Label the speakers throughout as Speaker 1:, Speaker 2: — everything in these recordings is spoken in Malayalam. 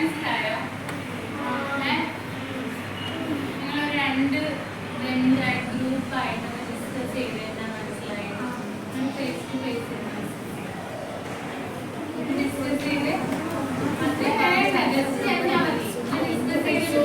Speaker 1: മനസ്സിലായോ? നിങ്ങളൊരു രണ്ട് ബെഞ്ചായിട്ട് ഗ്രൂപ്പായിട്ട് ഡിസ്കസ് ചെയ്ത് എന്താ മനസ്സിലായത്? ഫേസ് ടു ഫേസ് ഡിസ്കസ് ചെയ്ത് ജസ്റ്റ് എന്നാ മതി ഡിസ്കസ് ചെയ്തിട്ട്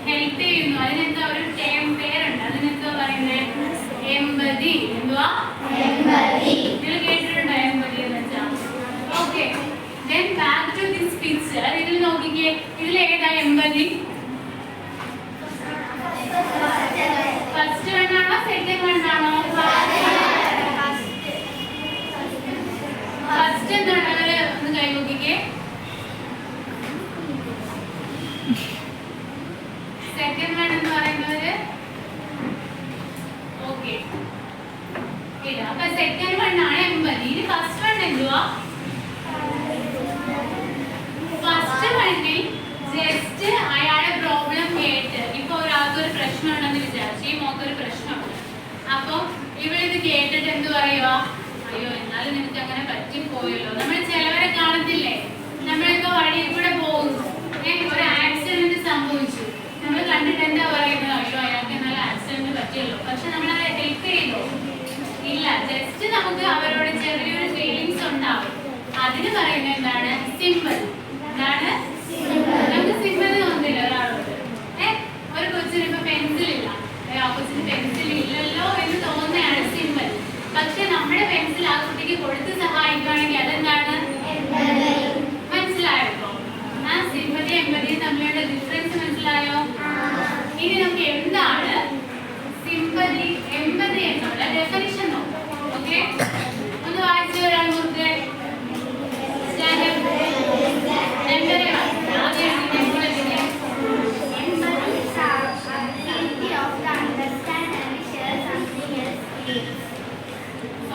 Speaker 2: ഹെൽപ്പ് ചെയ്യുന്നു. അതിനെന്താ ഒരു പേരുണ്ട്, അതിനെന്താ പറയുന്നത്? എമ്പതി. എന്തുവാ?
Speaker 1: നിങ്ങൾ കേട്ടിട്ടുണ്ടോ എമ്പതി എന്ന് വെച്ചാൽ? Okay, then back to this picture. ഇതിൽ നോക്കിക്കേ, ഇതിൽ ഏതാ എമ്പതി? ഫസ്റ്റ് വൺ ആണോ സെക്കൻഡ് വൺ ആണോ? ഫസ്റ്റ് എന്താണ്? ഒന്ന് കൈ നോക്കിക്കേ. സെക്കൻഡ് വൺ എന്ന് പറയുന്നത് ഓക്കെ ഇല്ല. അപ്പൊ സെക്കൻഡ് വൺ ആണ് എമ്പതി. ഇനി ഫസ്റ്റ് വൺ എന്തുവാ? ഫസ്റ്റ് വണ്ണിൽ ജസ്റ്റ് അയാളുടെ പ്രോബ്ലം കേട്ട്, ഇപ്പൊ ഒരാൾക്കൊരു പ്രശ്നം ഉണ്ടെന്ന് വിചാരിച്ചു, ഈ മോക്കൊരു പ്രശ്നമുണ്ട്. അപ്പൊ ഇവളിത് കേട്ടിട്ട് എന്ത് പറയുക? അയ്യോ എന്നാലും നിനക്ക് അങ്ങനെ പറ്റിപ്പോയല്ലോ. നമ്മൾ ചിലവരെ കാണത്തില്ലേ, നമ്മളിപ്പോ വഴിയിൽ കൂടെ പോകുന്നു, ഒരു ആക്സിഡന്റ് സംഭവിച്ചു, നമ്മൾ കണ്ടിട്ട് എന്താ പറയുന്നത്? അയ്യോ അയാൾക്ക് എന്നാലും ആക്സിഡന്റ് പറ്റിയല്ലോ. പക്ഷെ നമ്മളത് ഹെൽപ്പ് ചെയ്തോ? ഇല്ല. ജസ്റ്റ് നമുക്ക് അവരോട് ചെറിയൊരു ഫീലിങ്സ് ഉണ്ടാവും. അതിന് പറയുന്നത് എന്താണ്? സിമ്പിൾ. എന്താണ്? നമുക്ക് സിമ്പിൾ തോന്നില്ല ഒരാളോട്. ഒരു കൊച്ചിന് ഇപ്പൊ പെൻസിൽ ഇല്ല, ആ കൊച്ചിന് പെൻസിൽ ഇല്ലല്ലോ എന്ന് തോന്നുന്നതാണ് സിമ്പിൾ. പക്ഷെ നമ്മുടെ പെൻസിൽ ആ കുട്ടിക്ക് കൊടുത്ത് സഹായിക്കുകയാണെങ്കിൽ അതെന്താണ്? മനസ്സിലായോ? ആ സിമ്പതിയും എമ്പതിയും തമ്മിലുള്ള ഡിഫറൻസ് മനസ്സിലായോ? ഇനി നമുക്ക് എന്താണ് സിമ്പതി എമ്പതി എന്നുള്ള ഡെഫിനിഷൻ നോക്കാം. ഓക്കെ, ഒന്ന് വായിച്ചു ഒരാൾ മുറുകെ.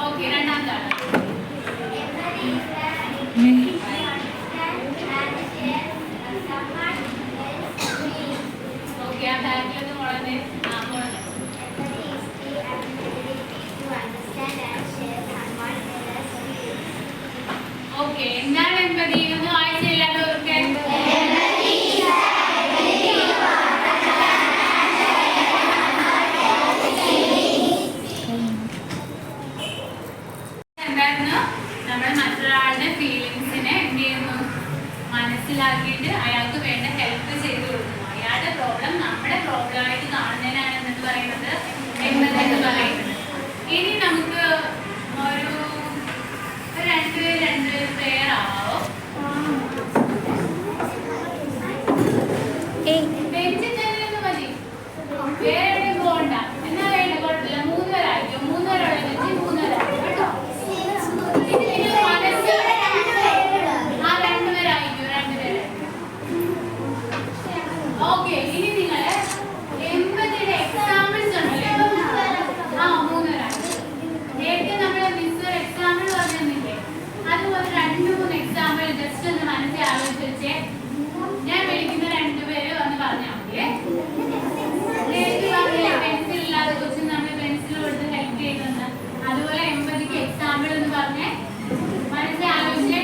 Speaker 1: ഓക്കെ, രണ്ടാമതാണ് ഓക്കെ. ആ ബാക്കിലൊന്ന് വളരെ ഓക്കെ. എന്താണ് എമ്പതി? ഒന്ന് വായിച്ചില്ലാത്തവർക്ക് എന്തായിരുന്നു? നമ്മൾ മറ്റൊരാളുടെ ഫീലിങ്സിനെ എന്ത് ചെയ്യുന്നു? മനസ്സിലാക്കിയിട്ട് അയാൾക്ക് വേണ്ട ഹെൽപ്പ് ചെയ്ത് കൊടുക്കുന്നു. അയാളുടെ പ്രോബ്ലം നമ്മുടെ പ്രോബ്ലം ആയിട്ട് കാണുന്നതിനാണ് എന്ന് പറയുന്നത് എമ്പതി എന്ന് പറയുന്നത്. ഇനി നമുക്ക് ഒരു രണ്ടുപേര് പേർ ആവോ? ബെഞ്ചിൽ ചെല്ലുന്നു മതി, വേറെ എവിടെയും പോകണ്ട. എന്നാ വേണ്ട, കുഴപ്പമില്ല. 3 പേരായിരിക്കും. 3 പേരോടെ വെച്ച് 3 പേരായിരിക്കും കേട്ടോ. ഓക്കെ, ഇനി നിങ്ങൾ എമ്പതിയുടെ എക്സാമ്പിൾസ് ഉണ്ടല്ലോ. ആ 3 പേരാണ്. നേരത്തെ നമ്മൾ മിസ് ഒരു എക്സാമ്പിൾ പറഞ്ഞില്ലേ, അതുപോലെ 2-3 എക്സാമ്പിൾ ജസ്റ്റ് ഒന്ന് മനസ്സിൽ ആലോചിച്ച് വെച്ചേ. ഞാൻ വിളിക്കുന്ന 2 പേര് വന്ന് പറഞ്ഞാൽ മതിയേ. നേരത്തെ പറഞ്ഞില്ലേ പെൻസിൽ ഇല്ലാതെ കൊച്ചിന് നമ്മൾ പെൻസിൽ കൊടുത്ത് ഹെൽപ്പ് ചെയ്യുന്നത്, അതുപോലെ എമ്പതിക്ക് എക്സാമ്പിൾ എന്ന് പറഞ്ഞേ മനസ്സിൽ ആലോചിച്ചേ.